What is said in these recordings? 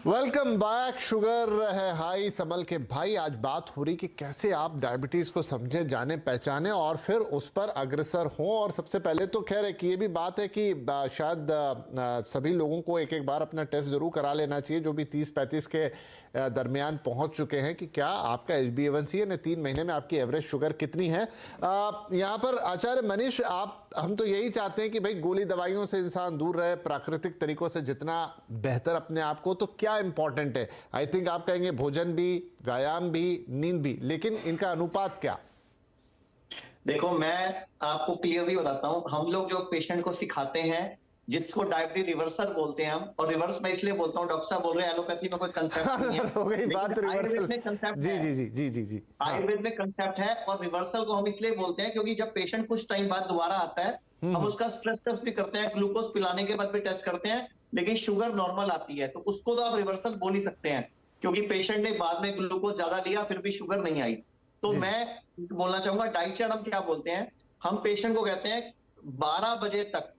Welcome back. Sugar है high समल के भाई, आज बात हो रही कि कैसे आप डायबिटीज़ को समझें, जाने पहचाने और फिर उस पर अग्रसर हों। और सबसे पहले तो खैर है कि ये भी बात है कि शायद सभी लोगों को एक एक बार अपना टेस्ट ज़रूर करा लेना चाहिए जो भी 30-35 के दरमियान पहुंच चुके हैं कि क्या आपका HbA1c यानी 3 महीने में आपकी एवरेज शुगर कितनी है। यहाँ पर आचार्य मनीष, हम तो यही चाहते हैं कि भाई गोली दवाइयों से इंसान दूर रहे, प्राकृतिक तरीकों से जितना बेहतर अपने आप को, तो क्या इंपॉर्टेंट है? आई थिंक आप कहेंगे भोजन भी, व्यायाम भी, नींद भी, लेकिन इनका अनुपात क्या? देखो, मैं आपको क्लियरली बताता हूं। हम लोग जो पेशेंट को सिखाते हैं, जिसको डायबिटीज रिवर्सल बोलते हैं हम, और रिवर्स मैं इसलिए बोलता हूं, डॉक्टर साहब बोल रहे हैं एलोपैथी में कोई कंसेप्ट नहीं है, हो गई बात लेकिन रिवर्सल। आयुर्वेद में कंसेप्ट जी है। जी जी जी जी जी। आयुर्वेद में कंसेप्ट है, और रिवर्सल को हम इसलिए बोलते हैं क्योंकि जब पेशेंट कुछ टाइम बाद दोबारा आता है, हम उसका स्ट्रेस टेस्ट भी करते हैं, ग्लूकोज पिलाने के बाद भी टेस्ट करते हैं, लेकिन शुगर नॉर्मल आती है, तो उसको तो आप रिवर्सल बोल ही सकते हैं, क्योंकि पेशेंट ने बाद में ग्लूकोज ज्यादा लिया फिर भी शुगर नहीं आई। तो मैं बोलना चाहूंगा, डाइट चार्ट हम क्या बोलते हैं, हम पेशेंट को कहते हैं 12 बजे तक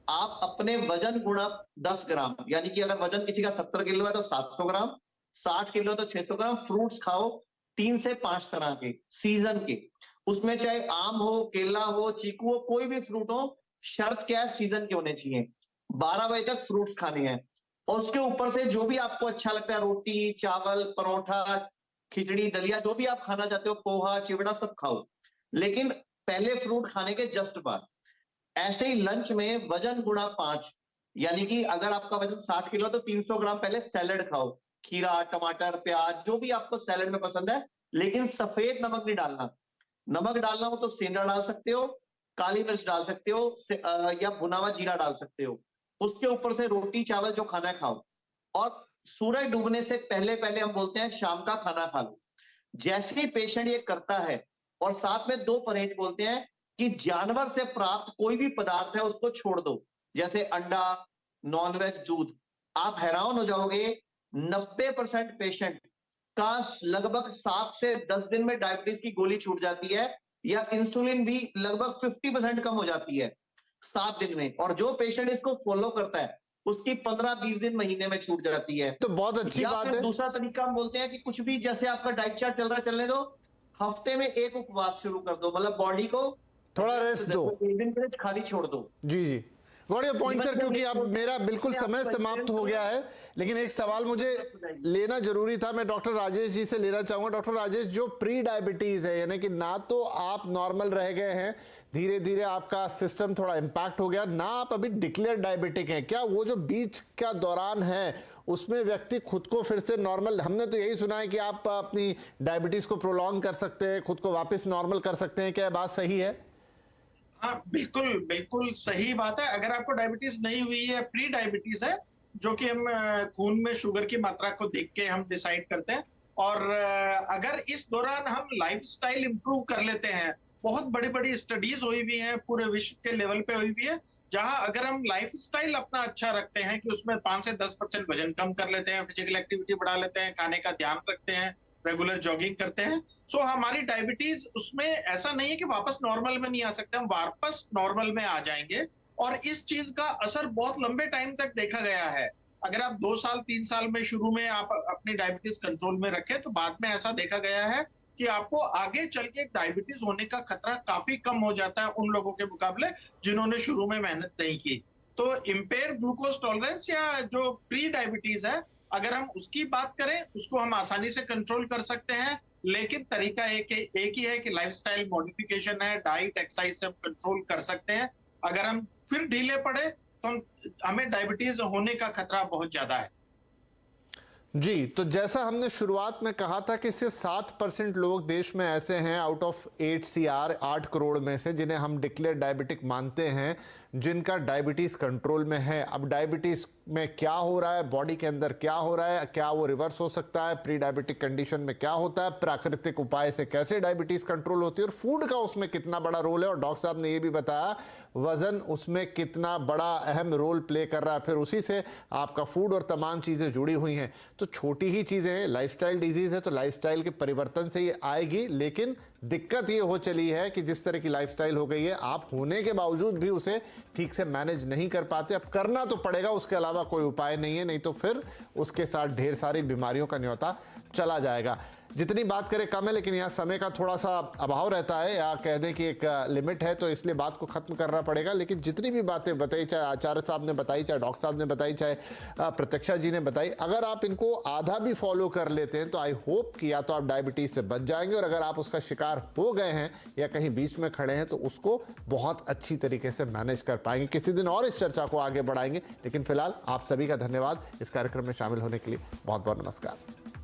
आप अपने वजन गुणा 10 ग्राम, यानी कि अगर वजन किसी का 70 किलो है तो 700 ग्राम, 60 किलो तो 600 ग्राम फ्रूट्स खाओ, 3 से 5 तरह के सीजन के, उसमें चाहे आम हो, केला हो, चीकू हो, कोई भी फ्रूट हो, शर्त क्या है, सीजन के होने चाहिए। 12 बजे तक फ्रूट्स खाने हैं, और उसके ऊपर से जो भी आपको अच्छा लगता है, रोटी, चावल, परोठा, खिचड़ी, दलिया, जो भी आप खाना चाहते हो, पोहा, चिवड़ा, सब खाओ, लेकिन पहले फ्रूट खाने के जस्ट बाद। ऐसे ही लंच में वजन गुणा 5, यानी कि अगर आपका वजन 60 किलो तो 300 ग्राम पहले सैलेड खाओ, खीरा, टमाटर, प्याज, जो भी आपको सैलेड में पसंद है, लेकिन सफेद नमक नहीं डालना। नमक डालना हो तो सेंधा डाल सकते हो, काली मिर्च डाल सकते हो, या भुना हुआ जीरा डाल सकते हो। उसके ऊपर से रोटी चावल जो खाना है खाओ, और सूरज डूबने से पहले पहले हम बोलते हैं शाम का खाना खा लो। जैसे ही पेशेंट ये करता है, और साथ में 2 परहेज बोलते हैं कि जानवर से प्राप्त कोई भी पदार्थ है उसको छोड़ दो, जैसे अंडा, नॉनवेज, दूध। आप हैरान हो जाओगे, 90% पेशेंट का लगभग 7 से 10 दिन में डायबिटीज की गोली छूट जाती है, या इंसुलिन भी लगभग 50% कम हो जाती है 7 दिन में। और जो पेशेंट इसको फॉलो करता है उसकी 15-20 दिन महीने में छूट जाती है। तो बहुत अच्छी या बात फिर है। दूसरा तरीका हम बोलते हैं कि कुछ भी, जैसे आपका डाइट चार्ट चल रहा है चलने दो, हफ्ते में एक उपवास शुरू कर दो, मतलब बॉडी को थोड़ा रेस्ट दो। एक दिन के लिए खाली छोड़ दो। जी जी, got your point sir. Even जब क्योंकि एक अब बोलते मेरा बिल्कुल हैं समय आपको समाप्त हो गया है, लेकिन एक सवाल मुझे लेना जरूरी था। मैं डॉक्टर राजेश जी से लेना चाहूंगा। डॉक्टर राजेश, जो प्री डायबिटीज है, यानी कि ना तो आप नॉर्मल रह गए हैं, धीरे धीरे आपका सिस्टम थोड़ा इंपैक्ट हो गया, ना आप अभी डिक्लेयर डायबिटिक हैं, क्या वो जो बीच का दौरान है उसमें व्यक्ति खुद को फिर से नॉर्मल, हमने तो यही सुना है कि आप अपनी डायबिटीज को प्रोलॉन्ग कर सकते हैं, खुद को वापस नॉर्मल कर सकते हैं, क्या बात सही है? हाँ, बिल्कुल बिल्कुल सही बात है। अगर आपको डायबिटीज नहीं हुई है, प्री डायबिटीज है, जो कि हम खून में शुगर की मात्रा को देख के हम डिसाइड करते हैं, और अगर इस दौरान हम लाइफस्टाइल इंप्रूव कर लेते हैं, बहुत बड़ी बड़ी स्टडीज हुई हुई हैं, पूरे विश्व के लेवल पे हुई हुई है, जहां अगर हम लाइफस्टाइल अपना अच्छा रखते हैं कि उसमें 5 से 10% वजन कम कर लेते हैं, फिजिकल एक्टिविटी बढ़ा लेते हैं, खाने का ध्यान रखते हैं, रेगुलर जॉगिंग करते हैं, सो हमारी डायबिटीज उसमें ऐसा नहीं है कि वापस नॉर्मल में नहीं आ सकते, हम वापस नॉर्मल में आ जाएंगे। और इस चीज का असर बहुत लंबे टाइम तक देखा गया है। अगर आप 2 साल 3 साल में शुरू में आप अपनी डायबिटीज कंट्रोल में रखें, तो बाद में ऐसा देखा गया है कि आपको आगे चल के डायबिटीज होने का खतरा काफी कम हो जाता है उन लोगों के मुकाबले जिन्होंने शुरू में मेहनत नहीं की। तो इम्पेयर ग्लूकोज टॉलरेंस या जो प्री डायबिटीज है, अगर हम उसकी बात करें, उसको हम आसानी से कंट्रोल कर सकते हैं, लेकिन तरीका एक ही है कि लाइफस्टाइल मॉडिफिकेशन है, डाइट एक्सरसाइज से हम कंट्रोल कर सकते हैं। अगर हम फिर ढीले पड़े तो हमें डायबिटीज होने का खतरा बहुत ज्यादा है। जी, तो जैसा हमने शुरुआत में कहा था कि सिर्फ 7% लोग देश में ऐसे हैं आउट ऑफ 8 CR, 8 करोड़ में से, जिन्हें हम डिक्लेयर डायबिटिक मानते हैं, जिनका डायबिटीज कंट्रोल में है। अब डायबिटीज में क्या हो रहा है, बॉडी के अंदर क्या हो रहा है, क्या वो रिवर्स हो सकता है, प्री डायबिटिक कंडीशन में क्या होता है, प्राकृतिक उपाय से कैसे डायबिटीज कंट्रोल होती है, और फूड का उसमें कितना बड़ा रोल है। और डॉक्टर साहब ने ये भी बताया वजन उसमें कितना बड़ा अहम रोल प्ले कर रहा है, फिर उसी से आपका फूड और तमाम चीज़ें जुड़ी हुई हैं। तो छोटी ही चीज़ें हैं, लाइफस्टाइल डिजीज़ है तो लाइफस्टाइल के परिवर्तन से ये आएगी, लेकिन दिक्कत ये हो चली है कि जिस तरह की लाइफस्टाइल हो गई है, आप होने के बावजूद भी उसे ठीक से मैनेज नहीं कर पाते। अब करना तो पड़ेगा, उसके अलावा कोई उपाय नहीं है, नहीं तो फिर उसके साथ ढेर सारी बीमारियों का न्योता चला जाएगा। जितनी बात करें कम है, लेकिन यहाँ समय का थोड़ा सा अभाव रहता है, या कह दें कि एक लिमिट है, तो इसलिए बात को खत्म करना पड़ेगा। लेकिन जितनी भी बातें बताई, चाहे आचार्य साहब ने बताई, चाहे डॉक्टर साहब ने बताई, चाहे प्रत्यक्षा जी ने बताई, अगर आप इनको आधा भी फॉलो कर लेते हैं तो आई होप कि या तो आप डायबिटीज से बच जाएंगे, और अगर आप उसका शिकार हो गए हैं या कहीं बीच में खड़े हैं तो उसको बहुत अच्छी तरीके से मैनेज कर पाएंगे। किसी दिन और इस चर्चा को आगे बढ़ाएंगे, लेकिन फिलहाल आप सभी का धन्यवाद इस कार्यक्रम में शामिल होने के लिए। बहुत बहुत नमस्कार।